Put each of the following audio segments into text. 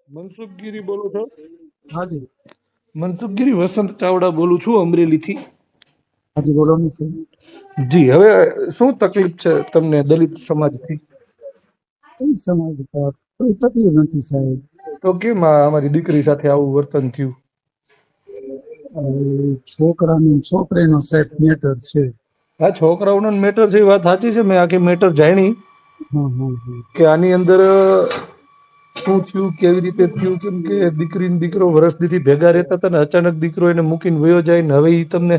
મનસુખગીરી બોલો છો? હાજી મનસુખગીરી વસંત ચાવડા બોલું છું અમરેલીથી. હાજી બોલો ને સર. જી, હવે શું તકલીફ છે તમને દલિત સમાજથી? કઈ સમાજ પર કોઈ તકલીફ નથી સાહેબ. તો કેમ અમારી દીકરી સાથે આવું વર્તન થયું? છોકરાની છોકરીનો સાહેબ મેટર છે. આ છોકરાઓનો મેટર છે, એ વાત સાચી છે. મેં આખી મેટર જાણી કે આની અંદર શું થયું, કેવી રીતે થયું. કેમ કે દીકરી ને દીકરો વર્ષથી ભેગા રહેતા હતા ને અચાનક દીકરો એને મૂકીને વયો જાય ને હવે ઈ તમને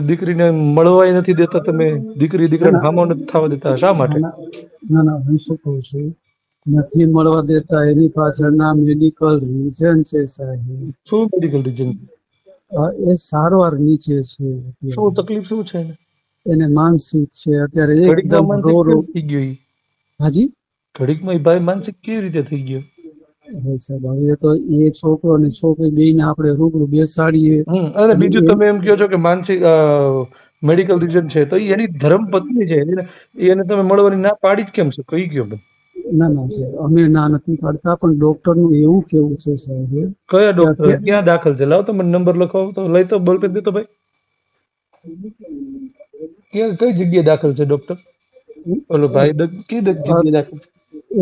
દીકરીને મળવાય નથી દેતા. તમે દીકરાને હામો નથી થવા દેતા, શા માટે? ના ના હું શું કહું છું, નથી મળવા દેતા એની પાછળના મેડિકલ રીઝન છે સાહેબ. શું મેડિકલ રીઝન? એ સારવાર નીચે છે. શું તકલીફ શું છે એને માનસિક છે અત્યારે ઘડીકમાં એકદમ માનસિક કેવી થઈ ગયો? હાજી ઘડીકમાં ઈ ભાઈ માનસિક કેવી રીતે થઈ ગયો? સાહેબ હવે તો એ છોકરો ને છોકરી બેને આપણે રૂબરૂ બેસાડીએ. અને બીજું તમે એમ કહો છો કે માનસિક મેડિકલ રીઝન છે, તો એની ધર્મ પત્ની છે, એને તમે મળવાની ના પાડી જ કેમ છો? કઈ ગયો બેન? ના ના સાહેબ અમે ના નથી પાડતા, પણ ડોક્ટર નું એવું કેવું છે સાહેબ. કયા ડોક્ટર ક્યાં દાખલ છે? લાવો તો મને નંબર લખાવો તો લઈ તો બોલપેન દેતો ભાઈ. ક્યાં કઈ જગ્યાએ દાખલ છે ડોક્ટર? ઓલો ભાઈ કઈ જગ્યાએ દાખલ છે?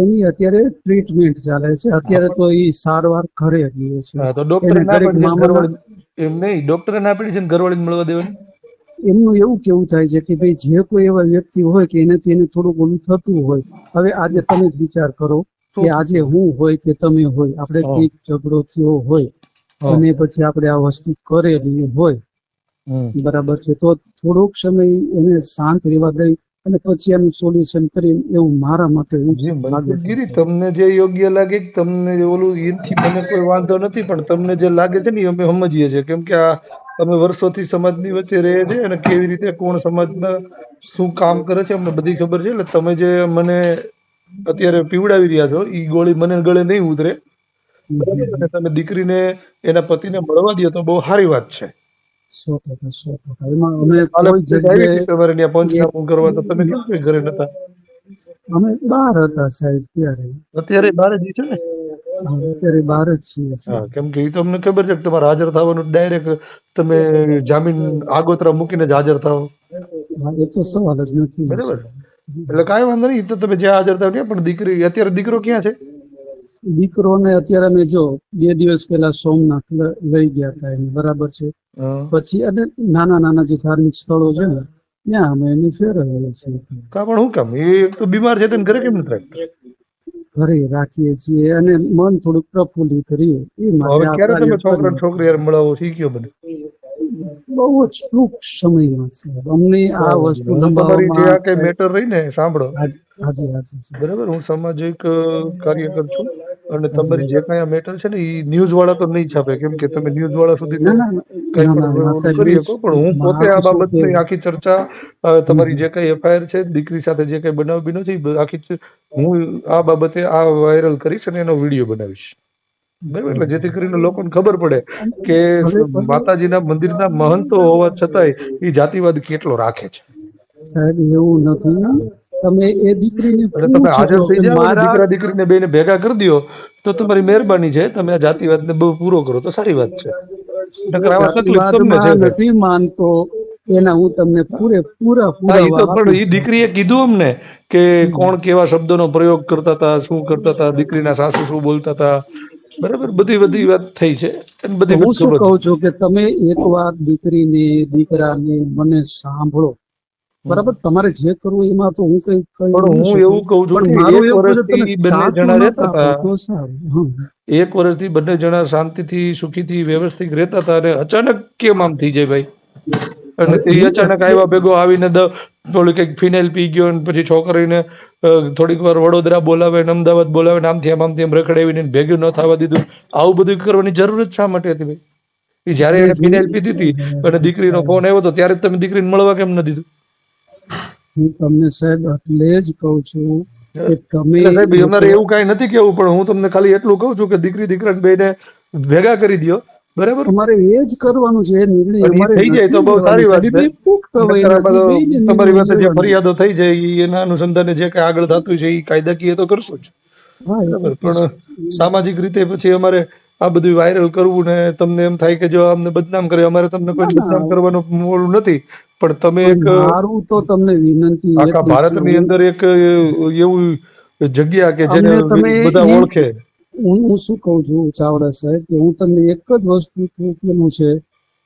એની અત્યારે ટ્રીટમેન્ટ ચાલે છે. અત્યારે તો એ સારવાર ઘરે લે છે. હા, તો ડોક્ટરે ના પાડી છે ઘરવાળી એમ નહીં, ડોક્ટરે ના પાડી છે ઘરવાળીને મળવા દેવાની. એમનું એવું કેવું થાય છે કે ભાઈ જે કોઈ એવા વ્યક્તિ હોય કે એનાથી એને થોડું ઘણું થતું હોય. હવે આજે તમે જ વિચાર કરો કે આજે હું હોય કે તમે હોય, આપણે કંઈક ઝઘડો થયો હોય અને પછી આપણે આ વસ્તુ કરેલી હોય, બરાબર છે, તો થોડોક સમય એને શાંત રહેવા દઈ અને પછી એનું સોલ્યુશન કરી, એવું મારા મતે ગીરી તમને જે યોગ્ય લાગે, તમને ઓલું એથી મને કોઈ વાંધો નથી, પણ તમને જે લાગે છે ને અમે સમજીએ છીએ. કેમ કે આ અમે વર્ષોથી સમાજની વચ્ચે રહે છે અને કેવી રીતે કોણ સમાજના શું કામ કરે છે અમને બધી ખબર છે. એટલે તમે જે મને અત્યારે પીવડાવી રહ્યા છો એ ગોળી મને ગળે નહીં ઉતરે. અને તમે દીકરીને એના પતિને મળવા દો તો બહુ સારી વાત છે. 100% એમાં અમે કોઈ જગ્યાએ તમારે ત્યાં પંચનામું કરવા, તો તમે કેમ ઘરે નતા? અમે બહાર હતા સાહેબ ત્યારે. અત્યારે બહાર જ છે ને? અત્યારે બહાર જ છીએ. હા, કેમ કે એ તો અમને ખબર છે કે તમારે હાજર થવાનું ડાયરેક્ટ તમે જામીન આગોતરા મૂકીને જ હાજર થાવ. એ તો સવાલ જ નથી. બરાબર, એટલે કાંઈ વાંધો નહીં, તો તમે જ્યાં હાજર થાવ. પણ દીકરી અત્યારે દીકરો ક્યાં છે? દીકરોને અત્યારે અમે જો 2 દિવસ પહેલા સોમનાથ લઈ ગયા હતા એને, બરાબર છે. પછી અને નાના નાના જે ધાર્મિક સ્થળો છે ને ત્યાં અમે એને ફેરવીએ છીએ. પણ હું કામ? એ તો બીમાર છે તેને ઘરે કેમ નથી રાખતા? ઘરે રાખીએ છીએ અને મન થોડુંક પ્રફુલ્લિત રહીએ એ માટે. ક્યારે તમે છોકરા છોકરી યાર મળાવો શીખ્યો બધું? બહુ જ ટૂંક સમયમાં સાહેબ અમને આ વસ્તુ તમારી જે આ કઈ મેટર રહી ને સાંભળો. હાજી બરાબર, હું સામાજિક કાર્યકર છું અને તમારી જે કઈ મેટર છે ને એ ન્યૂઝ વાળા તો નહીં છાપે, કેમ કે તમે ન્યૂઝ વાળા સુધી કઈ પણ કરી શકો. પણ હું પોતે આ બાબતની આખી ચર્ચા, તમારી જે કઈ એફઆઈઆર છે, દીકરી સાથે જે કઈ બનાવ બન્યો છે આખી હું આ બાબતે આ વાયરલ કરીશ અને એનો વિડીયો બનાવીશ. બરાબર, એટલે જેથી કરીને લોકોને ખબર પડે કે માતાજીના મંદિરના મહંતો હોવા છતાંય એ જાતિવાદ કેટલો રાખે છે. સાહેબ એવું નથી, તમે એ દીકરીને તમે હાજર થઈ જાઓ, દીકરા દીકરીને બેને ભેગા કરી દો તો તમારી મહેરબાની છે. તમે આ જાતિવાદને બહુ પૂરો કરો તો સારી વાત છે. નથી માનતો એના હું તમને પૂરેપૂરા પણ એ દીકરીએ કીધું અમને કે કોણ કેવા શબ્દોનો પ્રયોગ કરતા હતા, શું કરતા હતા, દીકરીના સાસુ શું બોલતા હતા. બરાબર, બધી વાત થઈ છે. હું શું કહું છું કે તમે એકવાર દીકરીને દીકરાને મને સાંભળો, બરાબર. તમારે જે કરવું એમાં તો હું કઈ હું એવું કઉ છું કે 1 વર્ષથી બંને જણા રહેતા હતા, 1 વર્ષથી બંને જણા શાંતિથી સુખીથી વ્યવસ્થિત રહેતા હતા અને અચાનક કેમ આમ થઈ જાય ભાઈ? અને એ અચાનક આવ્યા ભેગો આવીને થોડી કઈક ફિનાઇલ પી ગયો અને પછી છોકરીને થોડીક વાર વડોદરા બોલાવે ને અમદાવાદ બોલાવે ને આમથી આમ રખડાવીને ભેગું ન થવા દીધું. આવું બધું કરવાની જરૂર શા માટે હતી ભાઈ? જયારે એને ફિનાઇલ પીધી હતી અને દીકરીનો ફોન આવ્યો હતો ત્યારે તમે દીકરીને મળવા કેમ ન દીધું? હું તમને સાહેબ એટલે જ કઉ છું કે તમે સાહેબ અમારે એવું કઈ નથી કેવું, પણ હું તમને ખાલી એટલું કઉ છું કે દીકરી દીકરાને બેને ભેગા કરી દો. બરાબર, અમારે એ જ કરવાનું છે. નિર્ણય થઈ જાય તો બહુ સારી વાત છે. તમારી પાસે જે ફરિયાદો થઈ જાય એના અનુસંધાને જે કઈ આગળ થતું છે એ કાયદાકીય તો કરશું જ. હા એ તો બરાબર. પણ સામાજિક રીતે પછી અમારે આ બધું વાયરલ કરવું ને તમને એમ થાય કે જો અમને બદનામ કરે, અમારે તમને કોઈ ના બદનામ કરવાનું મોડું નથી, પણ તમે પણ એક મારું તો તમને વિનંતી આખા એટલી છે, ભારતની અંદર એક એવું જગ્યા કે જેને અમને તમે બધા ઓળખે. હું શું કઉ છું ચાવડા સાહેબ કે હું તમને એક જ વસ્તુ કહેવાનું છે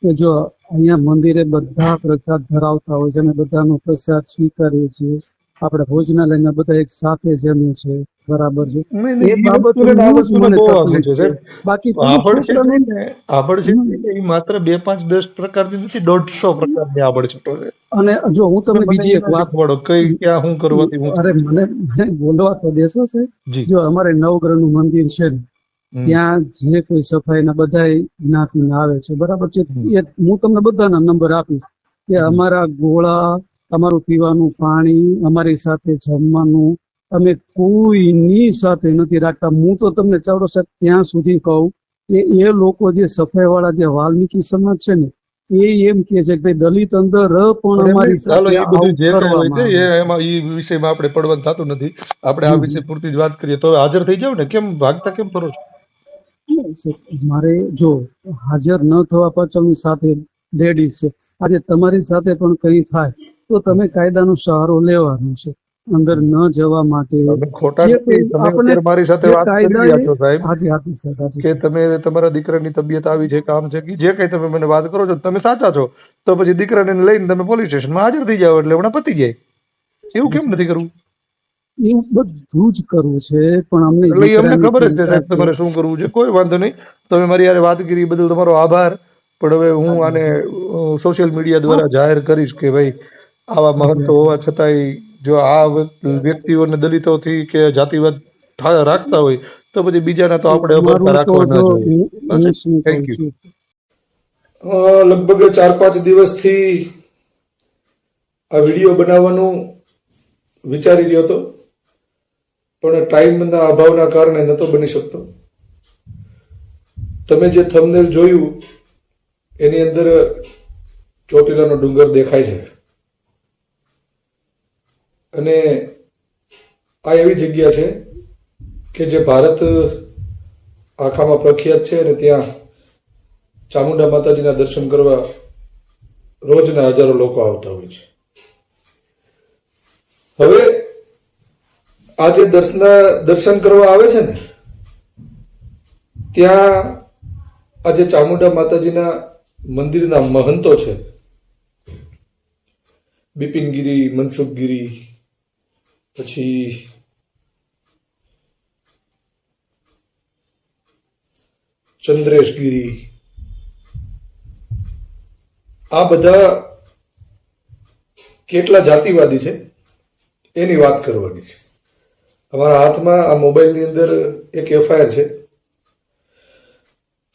કે જો અહીંયા મંદિરે બધા પ્રસાદ ધરાવતા હોય છે અને બધાનો પ્રસાદ સ્વીકારીએ છીએ, આપણે ભોજનાલયમાં બધા એક સાથે જમીએ છીએ, બરાબર છે, નહીં એ નહીં, એ વસ્તુને ને આ બાબતનું જ વસ્તુને મને બહુ આઘું તકલીફ છે છે. સાહેબ. બાકી પેલું આબળ છે છોકરાનું ને, આબળ છે ને એ માત્ર 2, 5, 10 પ્રકારની નથી, 150 પ્રકારની આબળ છે. અને જો હું તમે તમને મને બીજી એ એક ના વાત, શીખવાડો કઈ ક્યાં શું કરવાથી હું અરે થાય. મને બોલવા તો દેશો છે. જી. જો અમારે નવગ્રહનું મંદિર છે ને, ત્યાં જે કોઈ સફાઈના બધા જ્ઞાતિના આવે છે, બરાબર છે, એ હું તમને બધાના નંબર આપીશ કે અમારા ગોળા, અમારું પીવાનું પાણી, અમારી સાથે જમવાનું અમે કોઈની સાથે નથી રાખતા. હું તો તમને ચાવડો સાહેબ ત્યાં સુધી કહું કે એ લોકો જે સફાઈ વાળા જે વાલ્મીકી સમાજ છે ને, એ એમ કે છે કે ભાઈ દલિત અંદર પણ પણ એમને અમારી ચાલો સાથે એ બધું આવું જે કઈ હોય કરવામાં છે આવે એમાં એ વિષયમાં આપણે પડવાનું થતું નથી. આપણે આ છે. વિષય પૂરતી જ વાત કરીએ. તો હાજર થઈ જાવ ને, કેમ ભાગતા કેમ ફરો છો? મારે જો હાજર ન થવા પાછળની સાથે લેડીઝ છે. આજે તમારી સાથે પણ કંઈ થાય તો તમે કાયદાનો સહારો લેવાનો છે, અંદર ન જવા માટે. તમે ખોટા જે નથી. કોઈ તમે આપણે અત્યારે મારી સાથે જે વાત કરી કાયદા રહ્યા એ છો સાહેબ હાજી હાજી સાહેબ હાજી કે સાહેબ. તમે તમારા દીકરાની તબિયત આવી છે, કામ છે, કે જે કઈ તમે મને વાત કરો છો તમે સાચા છો, તો પછી દીકરાને લઈને તમે પોલીસ સ્ટેશનમાં હાજર થઈ જાઓ એટલે હમણાં પતી જાય. એવું કેમ નથી કરવું? એવું બધું જ કરવું છે, પણ અમને એટલે એ અમને દીકરાની ખબર જ છે ચિંતા સાહેબ છે. તમારે શું કરવું છે. કોઈ વાંધો નહીં. તમે મારી યારે વાત કરી એ બદલ તમારો આભાર. પણ હવે હું હાજી આને સોશિયલ મીડિયા હા દ્વારા જાહેર કરીશ કે ભાઈ આવા હાજી મહંતો હોવા છતાંય જો આ વ્યક્તિઓને દલિતોથી કે જાતિવાદ રાખતા હોય તો પછી બીજાના તો આપણે અભરતા અમારું તો રાખવા ના જો જોઈએ. બસ હું શું કહું થેન્ક યુ. છું, લગભગ 4-5 દિવસથી આ વિડીયો બનાવવાનું વિચારી રહ્યો હતો, પણ ટાઈમના અભાવના કારણે નહોતો બની શકતો. તમે જે થંબનેલ જોયું એની અંદર ચોટીલાનો ડુંગર દેખાય છે અને આ એવી જગ્યા છે કે જે ભારત આખામાં પ્રખ્યાત છે અને ત્યાં ચામુંડા માતાજીના દર્શન કરવા રોજના હજારો લોકો આવતા હોય છે. હવે આ જે દર્શન કરવા આવે છે ને, ત્યાં આજે ચામુંડા માતાજીના મંદિરના મહંતો છે, બિપિનગીરી, મનસુખગીરી, પછી ચંદ્રેશગીરી, આ બધા કેટલા જાતિવાદી છે એની વાત કરવાની છે. અમારા હાથમાં આ મોબાઈલની અંદર એક એફઆઈઆર છે.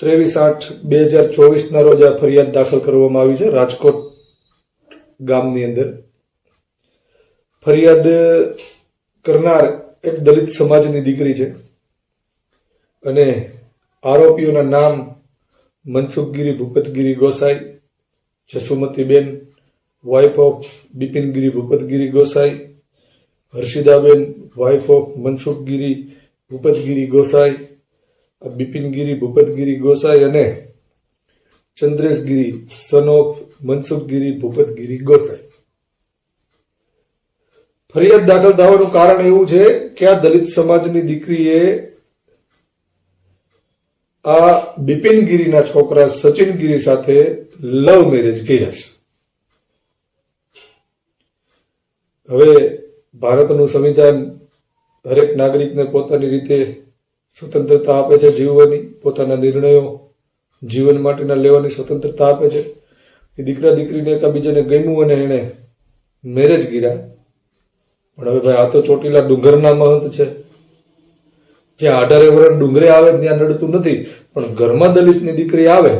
23/8/2024 રોજ આ ફરિયાદ દાખલ કરવામાં આવી છે રાજકોટ ગામની અંદર. ફરિયાદ કરનાર એક દલિત સમાજની દીકરી છે અને આરોપીઓના નામ Mansukhgiri Bhupatgiri Gosai, Jasumatiben wife of Bipingiri Bhupatgiri Gosai, Harshidaben wife of Mansukhgiri Bhupatgiri Gosai, Bipingiri Bhupatgiri Gosai અને ચંદ્રેશગીરી સન ઓફ મનસુખગીરી ભૂપતગીરી ગોસાઈ. ફરિયાદ દાખલ થવાનું કારણ એવું છે કે આ દલિત સમાજની દીકરીએ આ બિપિનગીરીના છોકરા સચિનગીરી સાથે લવ મેરેજ કર્યા છે. હવે ભારતનું સંવિધાન હરેક નાગરિકને પોતાની રીતે સ્વતંત્રતા આપે છે જીવવાની, પોતાના નિર્ણયો જીવન માટેના લેવાની સ્વતંત્રતા આપે છે. એ દીકરા દીકરીને એકબીજાને ગમ્યું અને એને મેરેજ કર્યા. પણ હવે ભાઈ આ તો ચોટીલા ડુંગરના મહંત છે, જ્યાં 18 વર્ષ ડુંગરે આવે ત્યાં નડતું નથી, પણ ઘરમાં દલિતની દીકરી આવે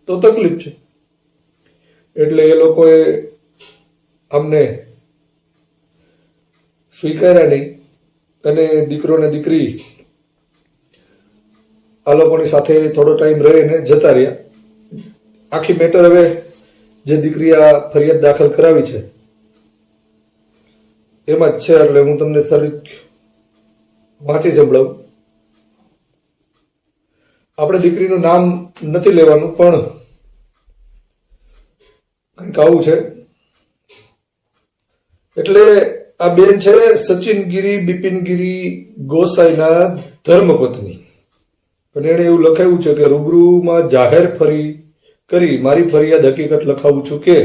તો તકલીફ છે. એટલે એ લોકોએ અમને સ્વીકાર્યા નહીં અને દીકરો ને દીકરી આ લોકોની સાથે થોડો ટાઈમ રહીને જતા રહ્યા. આખી મેટર હવે જે દીકરી આ ફરિયાદ દાખલ કરાવી છે એમાં જ છે. એટલે હું તમને તારીખ વાંચી સંભળાવું. આપણે દીકરીનું નામ નથી લેવાનું, પણ કંઈક આવું છે. એટલે આ બેન છે સચિનગીરી બિપિનગીરી ગોસાઈના ધર્મપત્ની, અને એણે એવું લખાયું છે કે રૂબરૂમાં જાહેર કરી મારી ફરિયાદ હકીકત લખાવું છું કે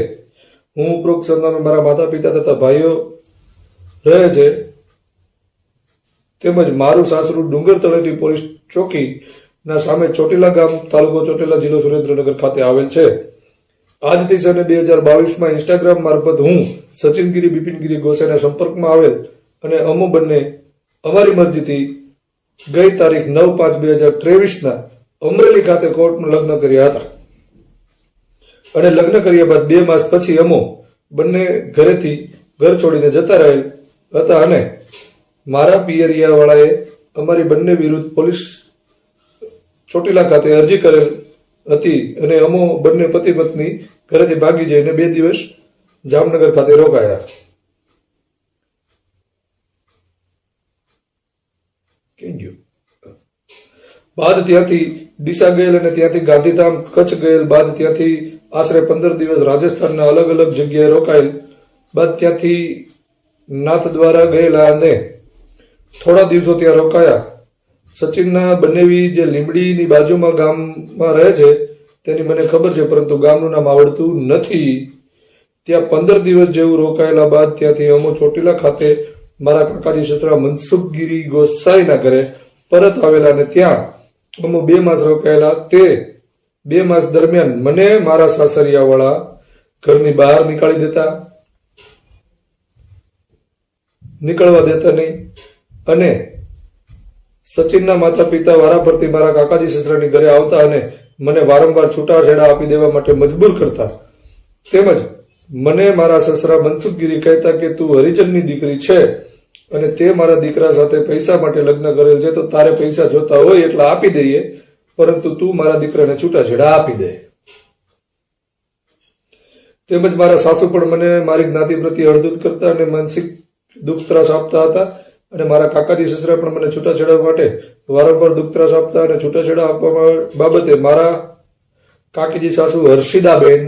હું ઉપરોક્ત સરનામે મારા માતા પિતા તથા ભાઈઓ રહે છે, તેમજ મારું સાસરું ડુંગર તળેટી પોલીસ ચોકીના સામે ચોટીલા ગામ, તાલુકો ચોટીલા, જિલ્લો સુરેન્દ્રનગર ખાતે આવેલ છે. આજથી સને 2022 ઇન્સ્ટાગ્રામ મારફત હું સચિનગીરી બિપિનગીરી ગોસાઈના સંપર્કમાં આવેલ અને અમો બંને અમારી મરજીથી ગઈ તારીખ 9/5/2023 અમરેલી ખાતે કોર્ટમાં લગ્ન કર્યા હતા, અને લગ્ન કર્યા બાદ 2 માસ પછી અમો બંને ઘરેથી ઘર છોડીને જતા રહેલ હતા, અને મારા પિયરિયા વાળાએ અમારી બંને વિરુદ્ધ પોલીસ ચોટીલા ખાતે અરજી કરેલ હતી, અને અમો બંને પતિ પત્ની ઘરેથી ભાગી જઈને 2 દિવસ જામનગર ખાતે રોકાયા. બાદ ત્યાંથી ડીસા ગયેલ અને ત્યાંથી ગાંધીધામ કચ્છ ગયેલ, બાદ ત્યાંથી આશરે 15 દિવસ રાજસ્થાનના અલગ અલગ જગ્યાએ રોકાયેલ, બાદ ત્યાંથી નાથ દ્વારા ગયેલા અને થોડા દિવસો ત્યાં રોકાયા. સચિનના બંનેવી જે લીંબડીની બાજુમાં ગામમાં રહે છે તેની મને ખબર છે, પરંતુ ગામનું નામ આવડતું નથી. ત્યાં 15 દિવસ જેવું રોકાયેલા બાદ ત્યાંથી અમો ચોટીલા ખાતે મારા કાકાજી સસરા મનસુખગીરી ગોસાઈના ઘરે પરત આવેલા, અને ત્યાં અમો 2 માસ રોકાયેલા. તે 2 માસ દરમિયાન મને મારા સાસરિયા વાળા ઘરની બહાર નીકળવા દેતા નહીં, અને સચિનના માતા પિતા વારાફરતી મારા કાકાજી સસરાની ઘરે આવતા અને મને વારંવાર છૂટાછેડા આપી દેવા માટે મજબૂર કરતા, તેમજ મને મારા સસરા મનસુખગીરી કહેતા કે તું હરિજનની દીકરી છે અને તે મારા દીકરા સાથે પૈસા માટે લગ્ન કરેલ છે, તો તારે પૈસા જોતા હોય એટલે આપી દઈએ, પરંતુ તું મારા દીકરાને છૂટાછેડા આપી દે. તેમજ મારા સાસુ પણ મને મારી જ્ઞાતિ પ્રત્યે અડધૂત કરતા અને માનસિક દુઃખ ત્રાસ આપતા હતા, અને મારા કાકાજી સસરા પણ મને છૂટાછેડા માટે વારંવાર દુઃખ ત્રાસ આપતા, અને છૂટાછેડા આપવા બાબતે મારા કાકીજી સાસુ હર્ષિદાબેન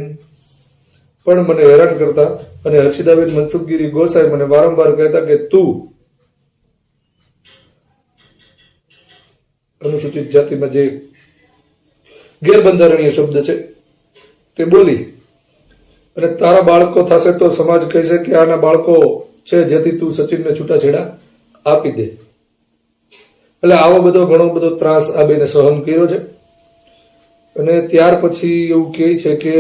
પણ મને હેરાન કરતા, અને હર્ષિદાબેન મનસુખગીરી ગોસાઈ મને વારંવાર કહેતા કે તું અનુસૂચિત જાતિમાં જે ગેરબંધારણીય શબ્દ છે તે બોલી, અને તારા બાળકો થશે તો સમાજ કહેશે કે આના બાળકો છે, જેથી તું સચિનને છૂટાછેડા આપી દે. એટલે આવો ઘણો બધો ત્રાસ આ બેને સહન કર્યો છે. અને ત્યાર પછી એવું કહે છે કે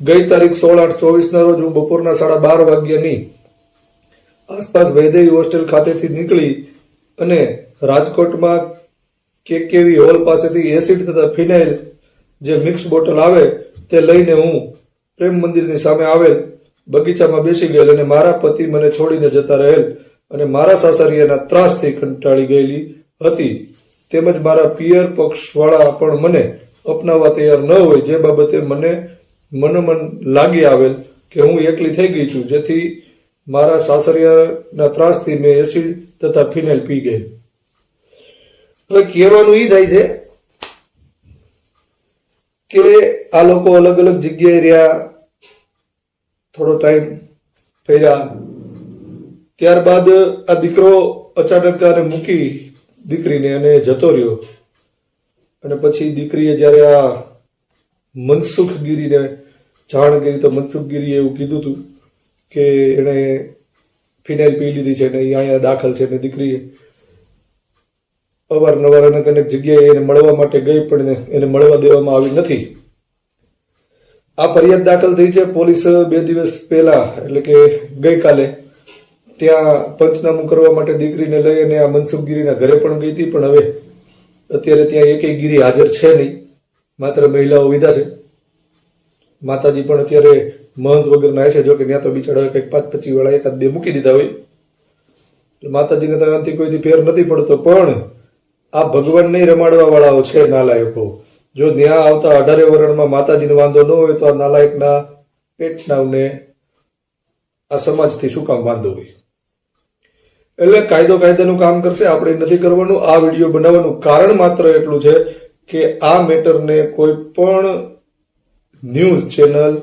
ગઈ તારીખ 16/8/24 રોજ હું બપોરના 12:30 વાગ્યાની આસપાસ વૈદેહી હોસ્ટેલ ખાતેથી નીકળી અને રાજકોટમાં કેકેવી હોલ પાસેથી એસિડ તથા ફિનાઇલ જે મિક્સ બોટલ આવે તે લઈને હું પ્રેમ મંદિરની સામે આવેલ બગીચામાં બેસી ગયેલ, અને મારા પતિ મને છોડીને જતા રહેલ, અને મારા સાસરિયાના ત્રાસથી કંટાળી ગયેલી હતી, તેમજ મારા પિયર પક્ષવાળા પણ મને અપનાવવા તૈયાર ન હોય, જે બાબતે મને મનોમન લાગી આવેલ કે હું એકલી થઈ ગઈ છું, જેથી મારા સાસરિયાના ત્રાસથી મેં એસિડ તથા ફિનાઇલ પી ગઈ. હવે કહેવાનું એ થાય છે કે આ લોકો અલગ અલગ જગ્યાએ રહ્યા, થોડો ટાઈમ ફર્યા, ત્યારબાદ આ દીકરો અચાનક આને મૂકી દીકરીને અને જતો રહ્યો, અને પછી દીકરીએ જ્યારે આ મનસુખગીરીને જાણ કરી તો મનસુખગીરીએ એવું કીધું હતું કે એણે ફિનાઇલ પી લીધી છે ને અહીંયા દાખલ છે, ને દીકરીએ અવારનવાર અનેક જગ્યાએ એને મળવા માટે ગઈ, પણ એને મળવા દેવામાં આવી નથી. આ ફરિયાદ દાખલ થઈ છે. પોલીસ 2 દિવસ પહેલા એટલે કે ગઈકાલે ત્યાં પંચનામું કરવા માટે દીકરીને લઈ અને આ મનસુખગીરીના ઘરે પણ ગઈ હતી, પણ હવે અત્યારે ત્યાં એકેય ગીરી હાજર છે નહીં, માત્ર મહિલાઓ વિધા છે. માતાજી પણ અત્યારે મહંત વગરના છે, જો કે ત્યાં તો બિચારા કંઈક 5-25 વાળા 1-2 મૂકી દીધા હોય, માતાજીને ત્યાંથી કોઈથી ફેર નથી પડતો. પણ આ ભગવાનને રમાડવા વાળાઓ છે નાલાયકો. જો ત્યાં આવતા 18 વરણમાં માતાજીને વાંધો ન હોય તો આ નાલાયકના પેટનાવને આ સમાજથી શું કામ વાંધો હોય? એટલે કાયદાનું કામ કરશે, આપણે નથી કરવાનું. આ વિડીયો બનાવવાનું કારણ માત્ર એટલું છે કે આ મેટરને કોઈ પણ ન્યૂઝ ચેનલ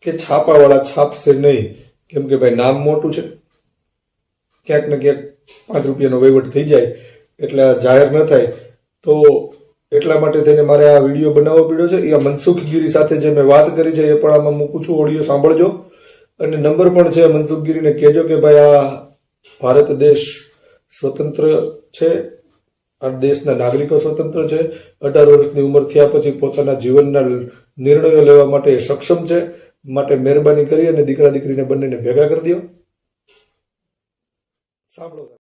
કે છાપાવાળા છાપશે નહીં, કેમ કે ભાઈ નામ મોટું છે, ક્યાંક ને ક્યાંક 5 રૂપિયાનો વહીવટ થઈ જાય એટલે જાહેર ન થાય. તો એટલા માટે થઈને મારે આ વિડીયો બનાવવો પડ્યો છે. એ મનસુખગીરી સાથે જે મેં વાત કરી છે એ પણ આમાં મૂકું છું, ઓડિયો સાંભળજો. અને નંબર પણ છે, મનસુખગીરીને કહેજો કે ભાઈ આ ભારત દેશ સ્વતંત્ર છે, આ દેશના નાગરિકો સ્વતંત્ર છે, 18 વર્ષની ઉંમર થયા પછી પોતાના જીવનના નિર્ણયો લેવા માટે સક્ષમ છે. માટે મહેરબાની કરી અને દીકરા દીકરીને બંનેને ભેગા કરી દો. સાંભળો.